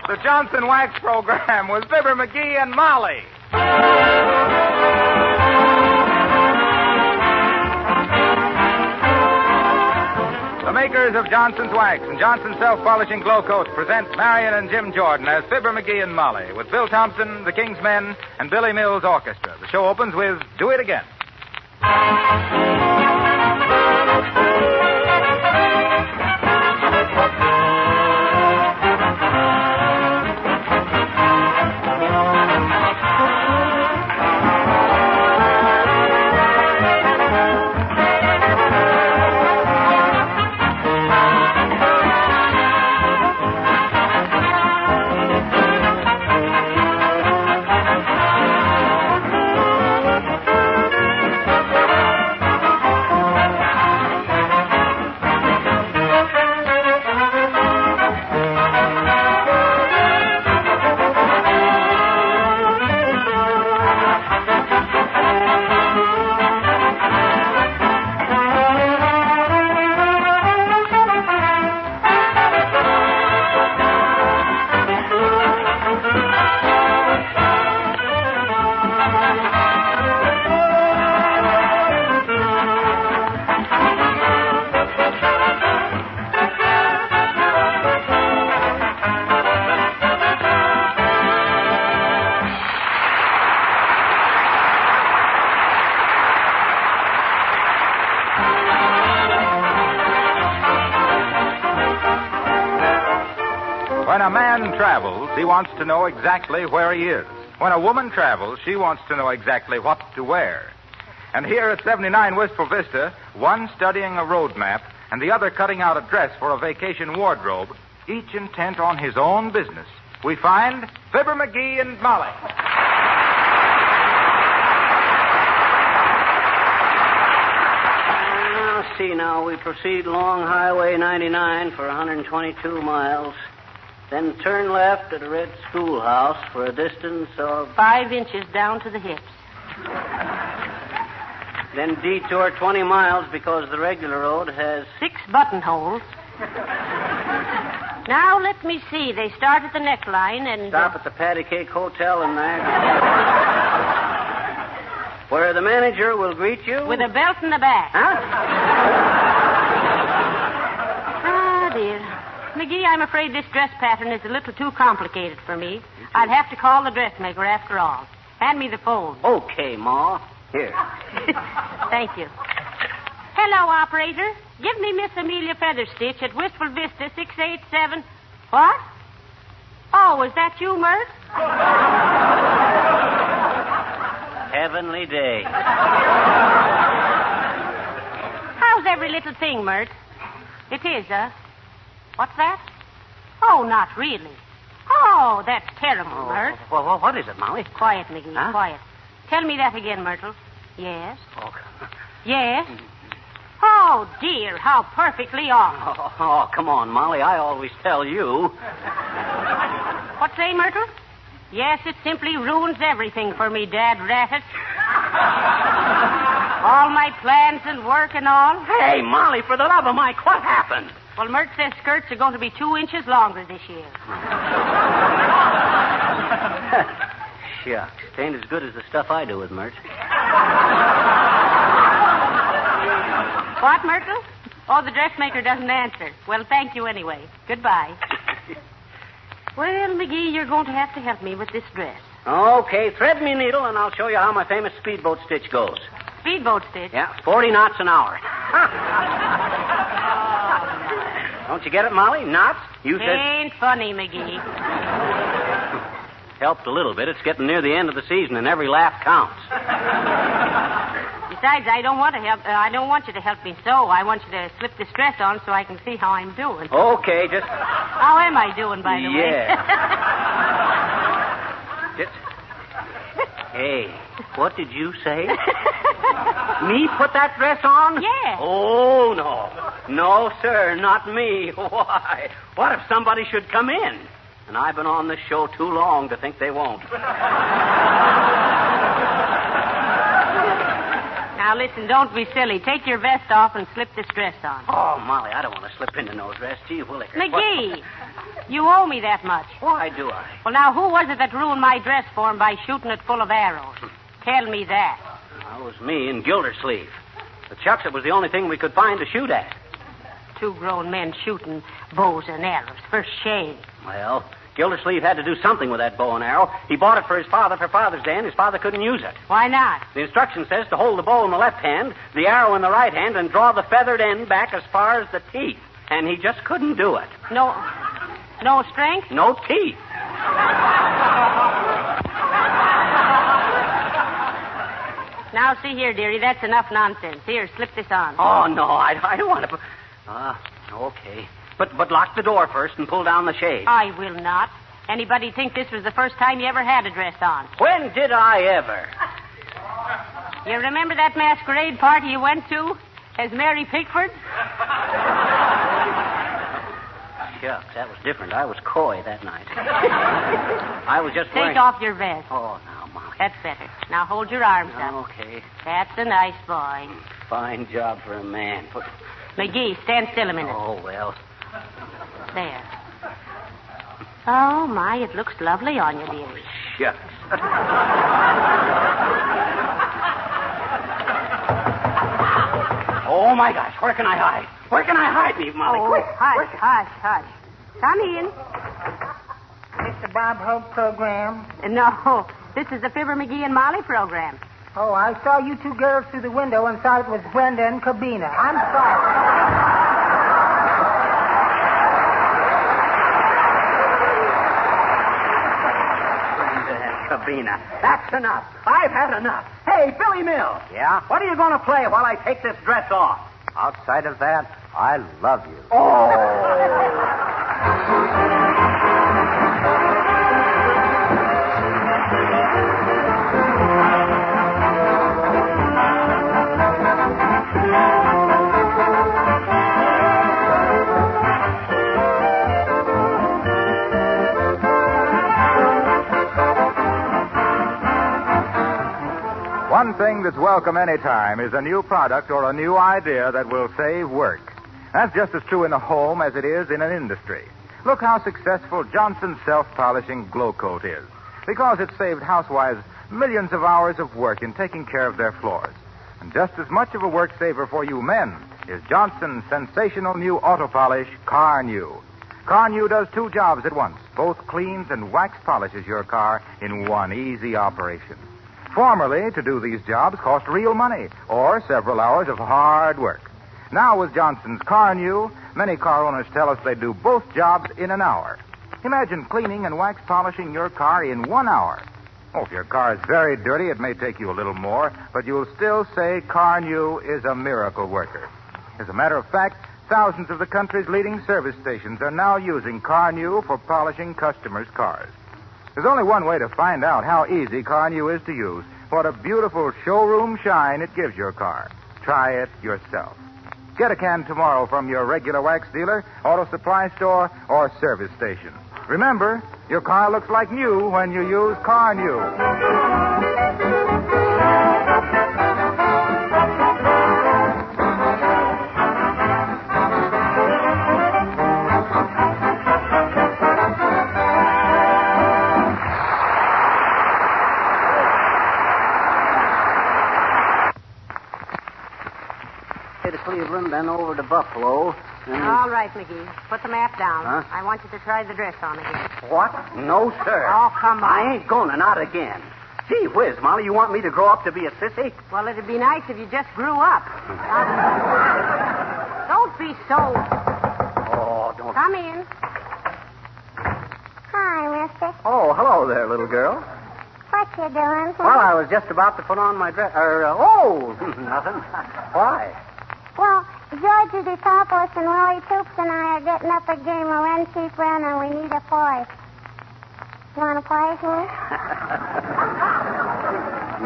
The Johnson Wax Program with Fibber McGee and Molly. The makers of Johnson's Wax and Johnson's Self-Polishing Glow Coat present Marion and Jim Jordan as Fibber McGee and Molly with Bill Thompson, the King's Men, and Billy Mills Orchestra. The show opens with Do It Again. When a man travels, he wants to know exactly where he is. When a woman travels, she wants to know exactly what to wear. And here at 79 Wistful Vista, one studying a road map and the other cutting out a dress for a vacation wardrobe, each intent on his own business, we find Fibber McGee and Molly. See now, we proceed along Highway 99 for 122 miles. Then turn left at a red schoolhouse for a distance of 5 inches down to the hips. Then detour 20 miles because the regular road has 6 buttonholes. Now, let me see. They start at the neckline and... Stop at the Patty Cake Hotel in Niagara, where the manager will greet you... with a belt in the back. Huh? Ah, dear. McGee, I'm afraid this dress pattern is a little too complicated for me. I'd have to call the dressmaker after all. Hand me the phone. Okay, Ma. Here. Thank you. Hello, operator. Give me Miss Amelia Featherstitch at Wistful Vista, 687... What? Oh, is that you, Mert? Heavenly day. How's every little thing, Mert? It is, What's that? Oh, not really. Oh, that's terrible, Mert. Well, what is it, Molly? Quiet, McGee, huh? Quiet. Tell me that again, Myrtle. Yes? Oh. Yes? Oh, dear, how perfectly awful. Oh, come on, Molly. I always tell you. What say, Myrtle? Yes, it simply ruins everything for me, Dad Rattet. All my plans and work and all. Hey, Molly, for the love of Mike, what happened? Well, Mert says skirts are going to be 2 inches longer this year. Shucks. It ain't as good as the stuff I do with Mert. What, Myrtle? Oh, the dressmaker doesn't answer. Well, thank you anyway. Goodbye. Well, McGee, you're going to have to help me with this dress. Okay, thread me needle, and I'll show you how my famous speedboat stitch goes. Speedboat stitch? Yeah, 40 knots an hour. Don't you get it, Molly? Knots? You said... Ain't funny, McGee. Helped a little bit. It's getting near the end of the season, and every laugh counts. Besides, I don't want you to help me sew. I want you to slip this dress on so I can see how I'm doing. Okay, just... How am I doing, by the way? Yeah. Hey, what did you say? Me put that dress on? Yeah. Oh, no. No, sir, not me. Why? What if somebody should come in? And I've been on this show too long to think they won't. Now, listen, don't be silly. Take your vest off and slip this dress on. Oh, Molly, I don't want to slip into no dress. Gee, Willikers. McGee, You owe me that much. Why do I? Well, now, who was it that ruined my dress form by shooting it full of arrows? Tell me that. That was me in Gildersleeve. The chucks, it was the only thing we could find to shoot at. 2 grown men shooting bows and arrows. For shame. Well, Gildersleeve had to do something with that bow and arrow. He bought it for his father for Father's Day, and his father couldn't use it. Why not? The instruction says to hold the bow in the left hand, the arrow in the right hand, and draw the feathered end back as far as the teeth. And he just couldn't do it. No strength? No teeth. Now, see here, dearie, that's enough nonsense. Here, slip this on. Oh, no, I don't want to... okay. But lock the door first and pull down the shade. I will not. Anybody think this was the first time you ever had a dress on? When did I ever? You remember that masquerade party you went to as Mary Pickford? Shucks, that was different. I was coy that night. I was just wearing... Take off your vest. Oh, now, Molly. That's better. Now hold your arms up. Okay. That's a nice boy. Fine job for a man. McGee, stand still a minute. Oh, well. There. Oh, my, it looks lovely on you, dearie. Shucks. Oh, my gosh. Where can I hide? Where can I hide me, Molly? Oh, Quick. Hush. Come in. It's the Bob Hope program. No, this is the Fibber McGee and Molly program. Oh, I saw you 2 girls through the window and thought it was Brenda and Cabina. I'm sorry. Cabina. That's enough. I've had enough. Hey, Billy Mills. Yeah? What are you going to play while I take this dress off? Outside of that, I love you. Oh. One thing that's welcome any time is a new product or a new idea that will save work. That's just as true in a home as it is in an industry. Look how successful Johnson's self-polishing glow coat is. Because it saved housewives millions of hours of work in taking care of their floors. And just as much of a work saver for you men is Johnson's sensational new auto polish, Car New. Car New does 2 jobs at once. Both cleans and wax polishes your car in one easy operation. Formerly, to do these jobs cost real money or several hours of hard work. Now, with Johnson's Car New, many car owners tell us they do both jobs in an hour. Imagine cleaning and wax polishing your car in 1 hour. Oh, if your car is very dirty, it may take you a little more, but you'll still say Car New is a miracle worker. As a matter of fact, thousands of the country's leading service stations are now using Car New for polishing customers' cars. There's only one way to find out how easy Car New is to use. What a beautiful showroom shine it gives your car. Try it yourself. Get a can tomorrow from your regular wax dealer, auto supply store, or service station. Remember, your car looks like new when you use Car New. To Cleveland, then over to Buffalo. All right, McGee. Put the map down. Huh? I want you to try the dress on again. What? No, sir. Oh, come on. I ain't gonna, not again. Gee whiz, Molly, you want me to grow up to be a sissy? Well, it'd be nice if you just grew up. Don't be so... Oh, don't... Come in. Hi, mister. Oh, hello there, little girl. What you doing? Well, I was just about to put on my dress... nothing. Why? Well, George DeCopoulos and Willie Toops and I are getting up a game of run, sheep, run, and we need a fourth. You want to play, huh?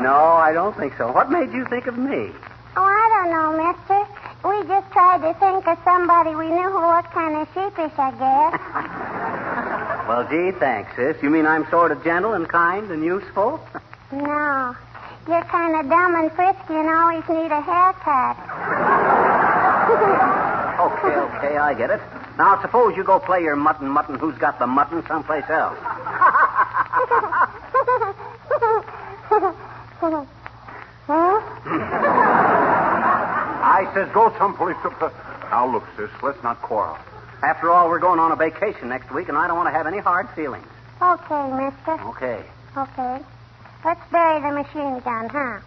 No, I don't think so. What made you think of me? Oh, I don't know, mister. We just tried to think of somebody we knew who looked kind of sheepish, I guess. Well, gee, thanks, sis. You mean I'm sort of gentle and kind and useful? No. You're kind of dumb and frisky and always need a haircut. Okay, I get it. Now, suppose you go play your mutton, who's got the mutton someplace else. I says go someplace. Now, look, sis, let's not quarrel. After all, we're going on a vacation next week, and I don't want to have any hard feelings. Okay, mister. Okay. Okay. Let's bury the machine gun, huh?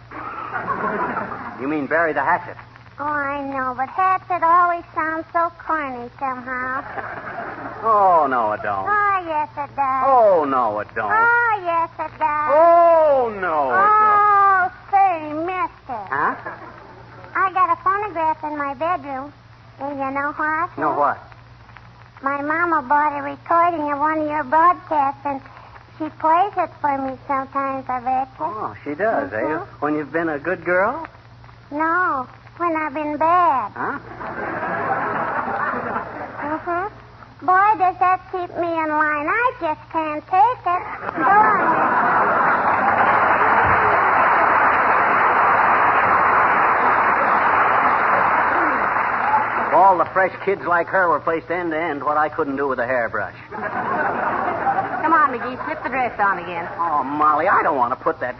You mean bury the hatchet? Oh, I know, but hatchet always sounds so corny somehow. Oh, no, it don't. Oh, yes, it does. Oh, no, it don't. Oh, yes, it does. Oh, no, it don't. Oh, say, mister. Huh? I got a phonograph in my bedroom. And you know what? No, what? My mama bought a recording of one of your broadcasts, and she plays it for me sometimes, I bet you. Oh, she does, eh? When you've been a good girl? No, when I've been bad. Huh? Mm-hmm. Boy, does that keep me in line. I just can't take it. Go on, If all the fresh kids like her were placed end to end, what I couldn't do with a hairbrush. Come on, McGee. Slip the dress on again. Oh, Molly, I don't want to put that.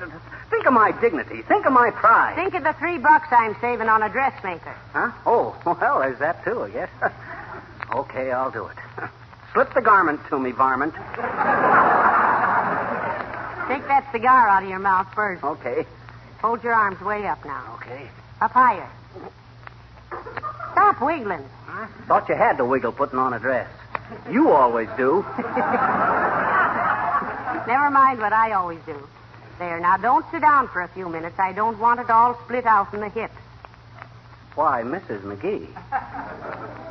Think of my dignity. Think of my pride. Think of the $3 I'm saving on a dressmaker. Huh? Oh, well, there's that, too, I guess. Okay, I'll do it. Slip the garment to me, varmint. Take that cigar out of your mouth first. Okay. Hold your arms way up now. Okay. Up higher. Stop wiggling. Huh? Thought you had to wiggle putting on a dress. You always do. Never mind what I always do. There, now don't sit down for a few minutes. I don't want it all split out in the hips. Why, Mrs. McGee,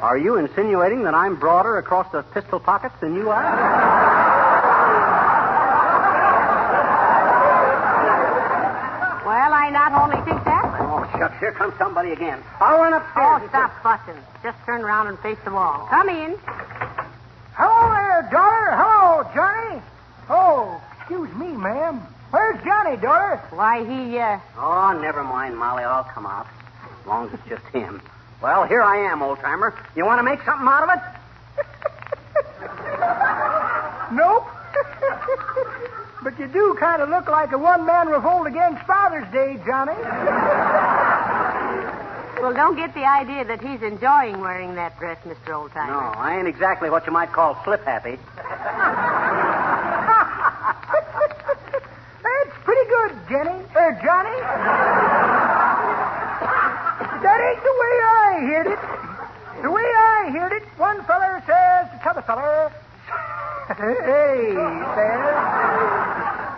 are you insinuating that I'm broader across the pistol pockets than you are? Well, I not only think that, but... Oh, shucks, here comes somebody again. I'll run upstairs. Oh, stop fussing. Just turn around and face the wall. Come in. Hello there, daughter. Hello, Johnny. Oh, excuse me, ma'am. Where's Johnny, daughter? Why, he, Oh, never mind, Molly. I'll come out. As long as it's just him. Well, here I am, old-timer. You want to make something out of it? Nope. But you do kind of look like a one-man revolt against Father's Day, Johnny. Well, don't get the idea that he's enjoying wearing that dress, Mr. Oldtimer. No, I ain't exactly what you might call slip-happy. That's pretty good, Johnny. That ain't the way I heard it. The way I heard it, one feller says to t'other feller, hey, says,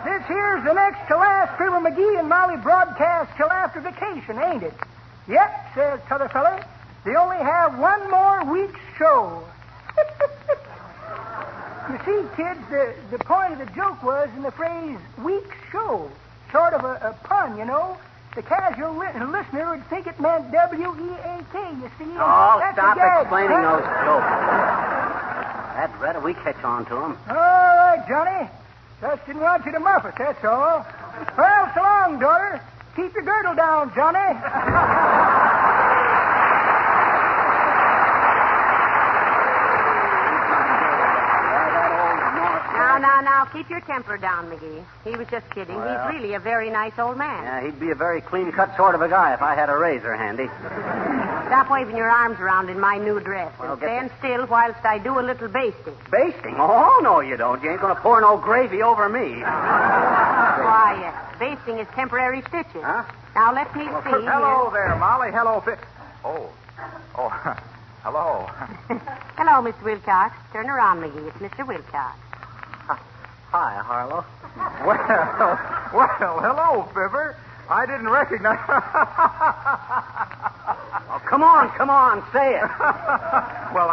this here's the next to last Fibber McGee and Molly broadcast till after vacation, ain't it? Yep, says t'other feller. They only have one more week's show. You see, kids, the point of the joke was in the phrase week's show. Sort of a pun, you know. The casual listener would think it meant W-E-A-K, you see. Oh, That's stop a gag, explaining huh? those jokes. That better we catch on to them. All right, Johnny. Just didn't want you to muff it, that's all. Well, so long, daughter. Keep your girdle down, Johnny. Now, keep your temper down, McGee. He was just kidding. Well. He's really a very nice old man. Yeah, he'd be a very clean-cut sort of a guy if I had a razor handy. Stop waving your arms around in my new dress Well, and get stand still whilst I do a little basting. Basting? Oh, no, you don't. You ain't going to pour no gravy over me. Why, basting is temporary stitches. Huh? Now, let me see. Hello there, Molly. Hello, Oh, hello. Hello, Mr. Wilcox. Turn around, McGee. It's Mr. Wilcox. Hi, Harlow. Well, hello, Fibber. I didn't recognize... Oh, come on, say it. Well,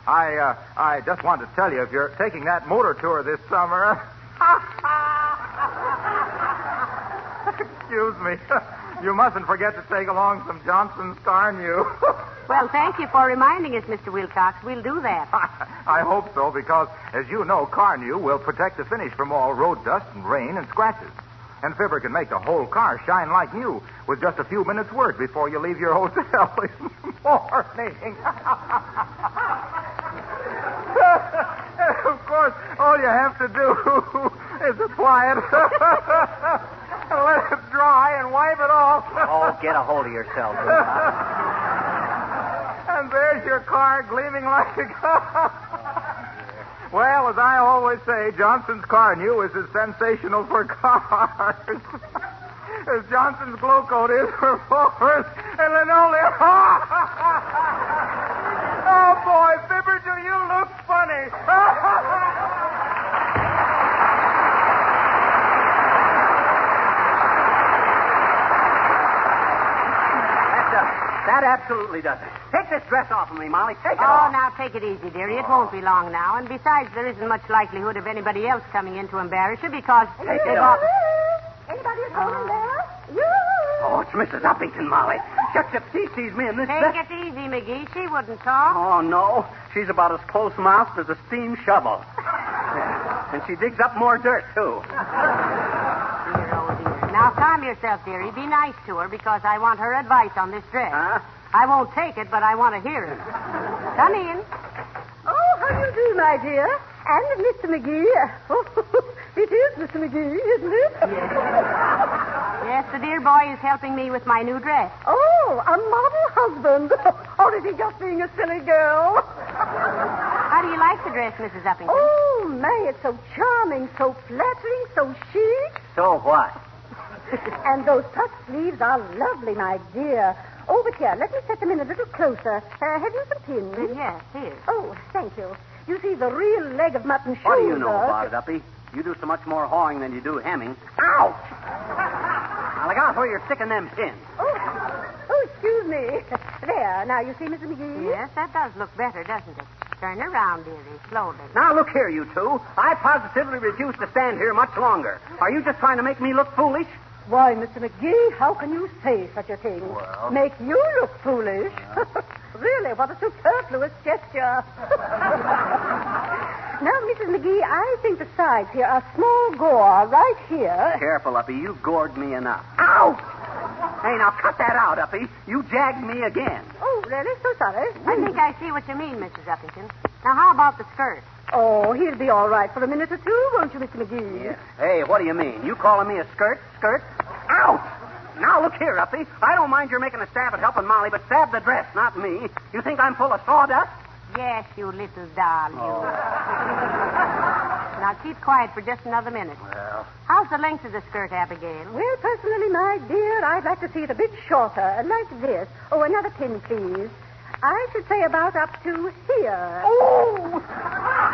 I just wanted to tell you, if you're taking that motor tour this summer... Excuse me. You mustn't forget to take along some Johnson's Carnew. Well, thank you for reminding us, Mr. Wilcox. We'll do that. I hope so, because, as you know, Carnew will protect the finish from all road dust and rain and scratches. And Fibber can make the whole car shine like new with just a few minutes' work before you leave your hotel in the morning. course, all you have to do is apply it. Let it dry and wipe it off. Oh, get a hold of yourself. And there's your car gleaming like a car. Well, as I always say, Johnson's car new is as sensational for cars as Johnson's glow coat is for motors, and linoleum. Oh, boy, Fibber, do you look funny? That absolutely does it. Take this dress off of me, Molly. Take it Oh, off. now take it easy, dearie. It won't be long now. And besides, there isn't much likelihood of anybody else coming in to embarrass you because Take they've it all... off. Anybody at home in there? You? Oh, it's Mrs. Uppington, Molly. Shucks, if she sees me in this Take dress... it easy, McGee. She wouldn't talk. Oh, no. She's about as close-mouthed as a steam shovel. Yeah. And she digs up more dirt, too. Dear, oh, dear. Now, calm yourself, dearie. Be nice to her because I want her advice on this dress. Huh? I won't take it, but I want to hear it. Come in. Oh, how do you do, my dear? And Mr. McGee. Oh, it is Mr. McGee, isn't it? Yes, the dear boy is helping me with my new dress. Oh, a model husband. Or is he just being a silly girl? How do you like the dress, Mrs. Uppington? Oh, May, it's so charming, so flattering, so chic. So what? And those puff sleeves are lovely, my dear. Over here, let me set them in a little closer. Have you some pins? Yes, here. Oh, thank you. You see, the real leg of mutton shoulder... What do you know about it, Uppy? You do so much more hawing than you do hemming. Ouch! Now, look out where you're sticking them pins. Oh, excuse me. There, now you see, Mr. McGee? Yes, that does look better, doesn't it? Turn around, dearie, slowly. Now, look here, you two. I positively refuse to stand here much longer. Are you just trying to make me look foolish? Why, Mr. McGee, how can you say such a thing? Well... Make you look foolish? Really, what a superfluous gesture. Now, Mrs. McGee, I think the sides here are small gore right here. Careful, Uppy. You gored me enough. Ouch! Hey, now cut that out, Uppy. You jagged me again. Oh, really? So sorry. I think I see what you mean, Mrs. Uppington. Now, how about the skirt? Oh, he'll be all right for a minute or two, won't you, Mr. McGee? Yeah. Hey, what do you mean? You calling me a skirt? Ouch! Now, look here, Uppy. I don't mind you're making a stab at helping Molly, but stab the dress, not me. You think I'm full of sawdust? Yes, you little doll, you. Now, keep quiet for just another minute. Well... How's the length of the skirt, Abigail? Well, personally, my dear, I'd like to see it a bit shorter, like this. Oh, another pin, please. I should say about up to here. Oh!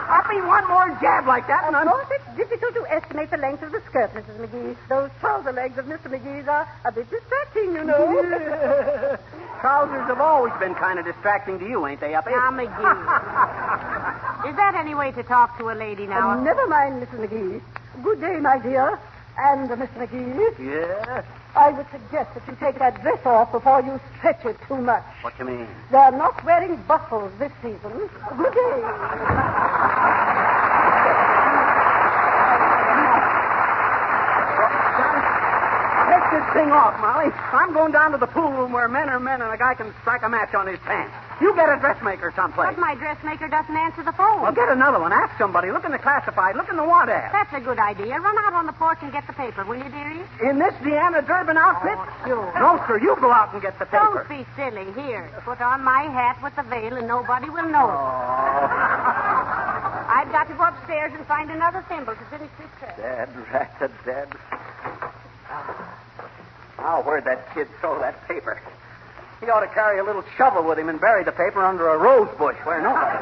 Uppy, one more jab like that, and Of I'm... course, it's difficult to estimate the length of the skirt, Mrs. McGee. Those trouser legs of Mr. McGee's are a bit distracting, you know. Trousers have always been kind of distracting to you, ain't they, Uppy? Now, McGee. Is that any way to talk to a lady now? Never mind, Mrs. McGee. Good day, my dear. And, Mr. McGee, Yeah? I would suggest that you take that dress off before you stretch it too much. What you mean? They're not wearing bustles this season. Good day. Take this thing off, Molly. I'm going down to the pool room where men are men and a guy can strike a match on his pants. You get a dressmaker someplace. But my dressmaker doesn't answer the phone. Well, get another one. Ask somebody. Look in the classified. Look in the want ad. That's a good idea. Run out on the porch and get the paper, will you, dearie? In this Deanna Durbin outfit? Oh, sure. No, sir. You go out and get the paper. Don't be silly. Here, put on my hat with the veil and nobody will know it. I've got to go upstairs and find another thimble to finish this dress. Dead, rat, dead. Now, where'd that kid throw that paper? He ought to carry a little shovel with him and bury the paper under a rose bush where nobody...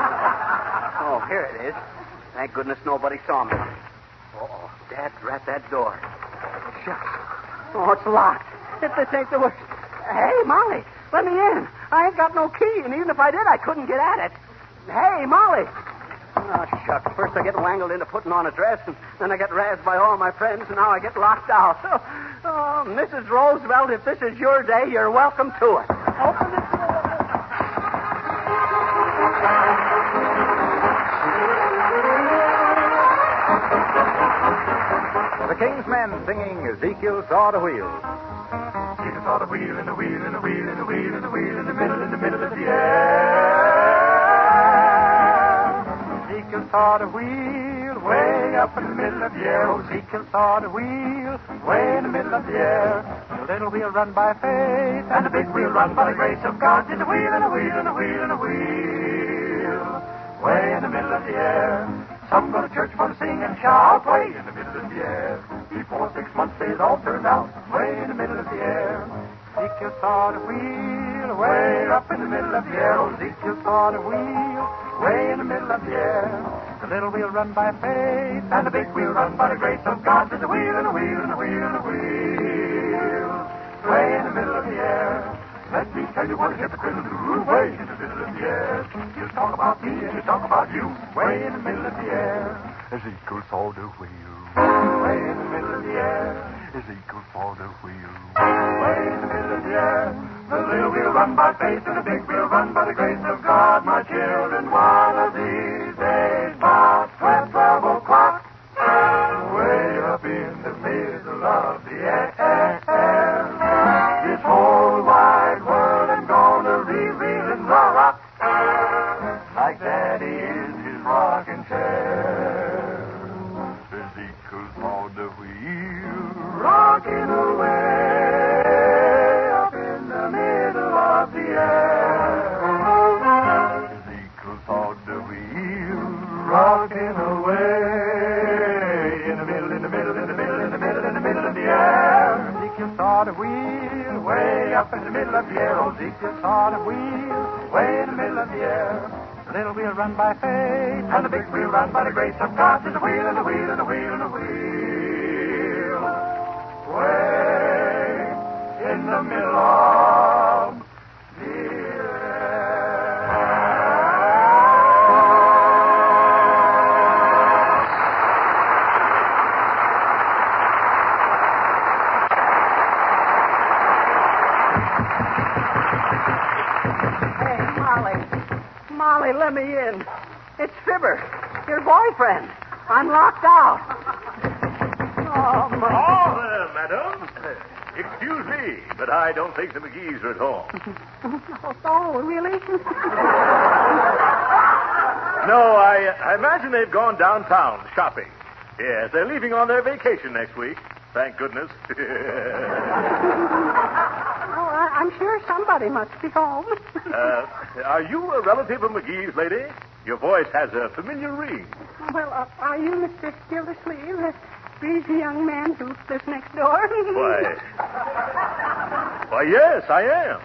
Oh, here it is. Thank goodness nobody saw me. Oh, Dad, rat that door. Shucks. Oh, it's locked. If this ain't the worst... Hey, Molly, let me in. I ain't got no key, and even if I did, I couldn't get at it. Hey, Molly. Oh, shucks. First I get wangled into putting on a dress, and then I get razzed by all my friends, and now I get locked out. Oh, Mrs. Roosevelt, if this is your day, you're welcome to it. Open the door. The King's Men singing Ezekiel Saw the Wheel. Ezekiel saw the wheel and the wheel and the wheel and the wheel and the wheel in the middle of the air. Ezekiel saw the wheel way up in the middle of the air. Oh, Ezekiel saw the wheel, way in the middle of the air. The little wheel run by faith, and the big wheel run by the grace of God. There's a wheel and a wheel and a wheel and a wheel, way in the middle of the air. Some go to church for to sing and shout, way in the middle of the air. Before 6 months they all turned out, way in the middle of the air. Ezekiel saw the wheel, way up in the middle of the air. Oh, Ezekiel saw the wheel, way in the middle of the air. The little wheel run by faith, and the big wheel run by the grace of God. There's a wheel and a wheel and a wheel and a wheel, way in the middle of the air. Let me tell you what a hypocrite will do, way in the middle of the air. You talk about me and you talk about you, way in the middle of the air. Ezekiel saw the wheel, way in the middle of the air. Ezekiel saw the wheel, way in the middle of the air. The little wheel run by faith and the big wheel run by the grace of God. My children, one of these days, about 12 o'clock, way up in the middle of the air. This whole wide world I'm gonna reel and rock like Daddy in his rocking chair. Ezekiel saw the wheel rocking away up in the middle of the air. Ezekiel saw the wheel rocking away in the middle, in the middle, in the middle, in the middle, in the middle of the air. Ezekiel saw the wheel way up in the middle of the air. Oh, Ezekiel saw the wheel way in the middle of the air. The little wheel run by faith, and the big wheel run by the grace of God. There's a wheel and a wheel and a wheel and a wheel, way in the middle of the Molly, let me in. It's Fibber, your boyfriend. I'm locked out. Oh, my. Oh, madam. Excuse me, but I don't think the McGees are at home. Oh, really? No, I imagine they've gone downtown shopping. Yes, they're leaving on their vacation next week. Thank goodness. I'm sure somebody must be home. Are you a relative of McGee's, lady? Your voice has a familiar ring. Well, are you Mr. Gildersleeve, the breezy young man who lives next door? Why, yes, I am.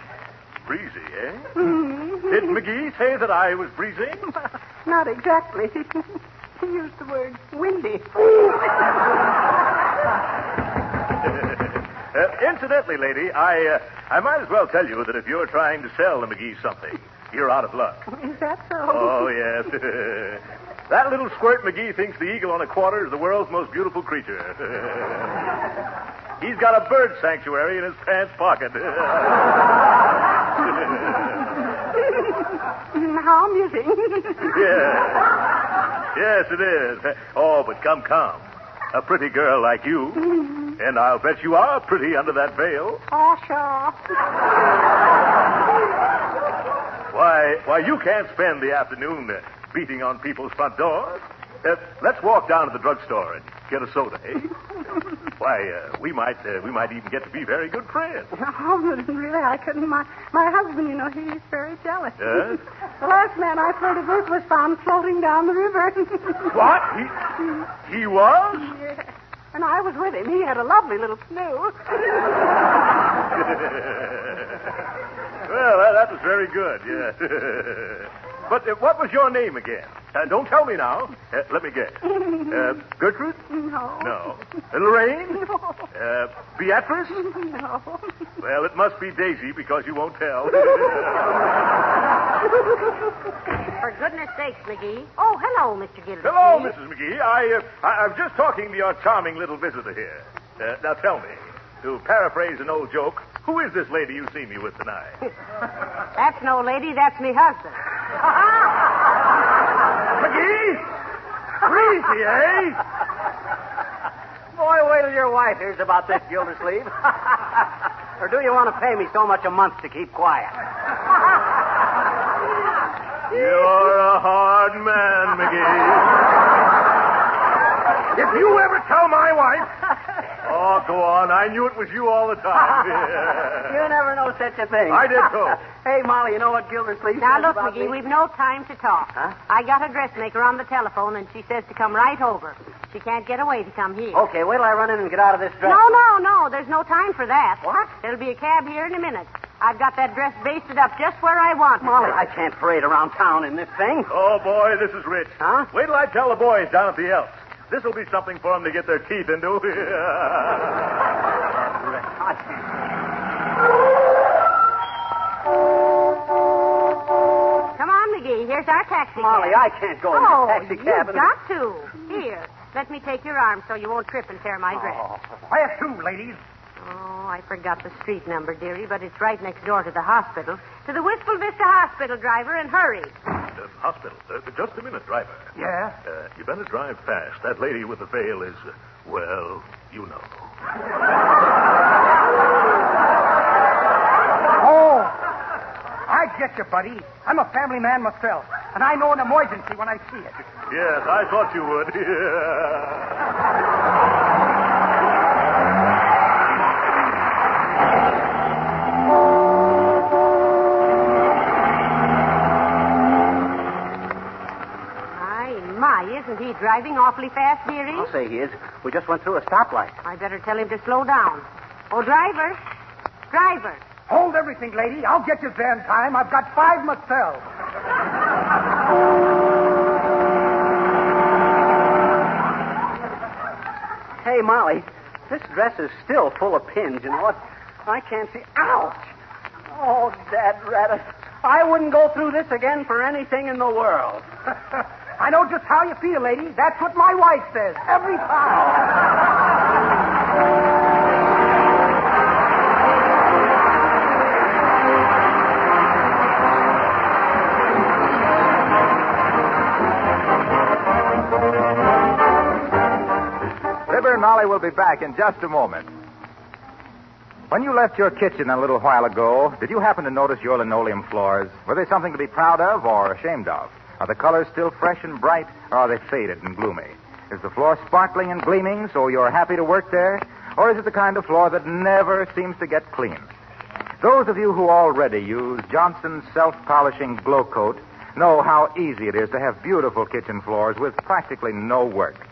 Breezy, eh? Mm-hmm. Did McGee say that I was breezy? Not exactly. He used the word windy. Incidentally, lady, I might as well tell you that if you're trying to sell the McGees something, you're out of luck. Is that so? Oh, yes. That little squirt McGee thinks the eagle on a quarter is the world's most beautiful creature. He's got a bird sanctuary in his pants pocket. How amusing. Yes, it is. Oh, but come. A pretty girl like you. And I'll bet you are pretty under that veil. Oh, sure. Why, you can't spend the afternoon beating on people's front doors. Let's walk down to the drugstore and get a soda, eh? Why, we might even get to be very good friends. Oh, really, I couldn't. My husband, he's very jealous. Yes? The last man I flirted with was found floating down the river. What? He was? Yeah. And I was with him. He had a lovely little canoe. Well, that was very good, yeah. But what was your name again? Don't tell me now. Let me guess. Gertrude? No. Lorraine? No. Beatrice? No. Well, it must be Daisy because you won't tell. For goodness sakes, McGee. Oh, hello, Mr. Gildersleeve. Hello, Mrs. McGee. I'm just talking to your charming little visitor here. Now tell me, to paraphrase an old joke, who is this lady you see me with tonight? That's no lady, that's me husband. McGee? Breezy, eh? Boy, wait till your wife hears about this, Gildersleeve. Or do you want to pay me so much a month to keep quiet? You're a hard man, McGee. If you ever tell my wife... Oh, go on. I knew it was you all the time. You never know such a thing. I did, too. Hey, Molly, you know what Gildersleeve Now, says look, about McGee, me? we've no time to talk. Huh? I got a dressmaker on the telephone, and she says to come right over. She can't get away to come here. Okay, wait till I run in and get out of this dress. No. There's no time for that. What? There'll be a cab here in a minute. I've got that dress basted up just where I want it. Molly, I can't parade around town in this thing. Oh, boy, this is rich. Huh? Wait till I tell the boys down at the Elks. This will be something for them to get their teeth into. Come on, McGee. Here's our taxi Molly, cab. I can't go in this taxi cab. You've got to. Here, let me take your arm so you won't trip and tear my dress. Where to, ladies? Oh, I forgot the street number, dearie, but it's right next door to the hospital. To the Wistful Vista Hospital, driver, and hurry. Hospital. Just a minute, driver. Yeah? You better drive fast. That lady with the veil is, well, you know. Oh, I get you, buddy. I'm a family man myself, and I know an emergency when I see it. Yes, I thought you would. Isn't he driving awfully fast, dearie? I'll say he is. We just went through a stoplight. I better tell him to slow down. Oh, driver. Driver. Hold everything, lady. I'll get you there in time. I've got 5 myself. Hey, Molly, this dress is still full of pins. You know what? I can't see. Ouch! Oh, Dad Rabbit. I wouldn't go through this again for anything in the world. I know just how you feel, lady. That's what my wife says every time. Fibber and Molly will be back in just a moment. When you left your kitchen a little while ago, did you happen to notice your linoleum floors? Were they something to be proud of or ashamed of? Are the colors still fresh and bright, or are they faded and gloomy? Is the floor sparkling and gleaming so you're happy to work there? Or is it the kind of floor that never seems to get clean? Those of you who already use Johnson's self-polishing glow coat know how easy it is to have beautiful kitchen floors with practically no work.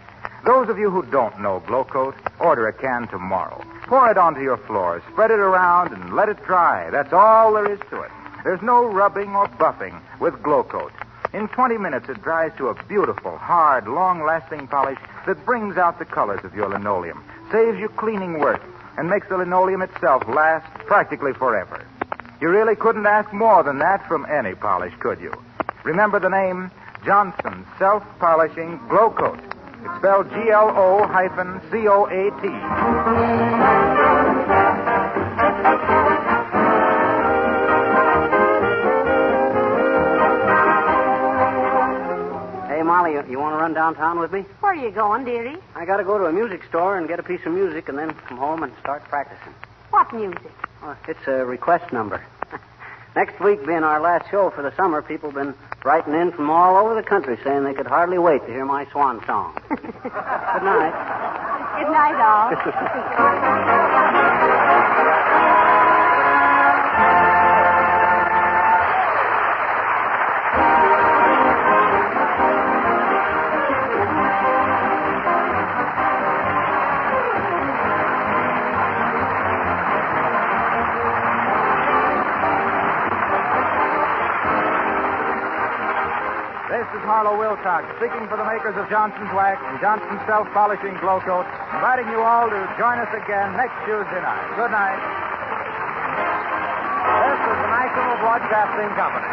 Those of you who don't know glow coat, order a can tomorrow. Pour it onto your floor, spread it around, and let it dry. That's all there is to it. There's no rubbing or buffing with glow coat. In 20 minutes, it dries to a beautiful, hard, long-lasting polish that brings out the colors of your linoleum, saves you cleaning work, and makes the linoleum itself last practically forever. You really couldn't ask more than that from any polish, could you? Remember the name Johnson Self-Polishing Glow Coat. It's spelled GLO-COAT. Molly, you want to run downtown with me? Where are you going, dearie? I got to go to a music store and get a piece of music and then come home and start practicing. What music? Oh, it's a request number. Next week being our last show for the summer, people have been writing in from all over the country saying they could hardly wait to hear my swan song. Good night. Good night, all. This is Harlow Wilcox, speaking for the makers of Johnson's Wax and Johnson's Self-Polishing Glow Coat, inviting you all to join us again next Tuesday night. Good night. This is the National Broadcasting Company.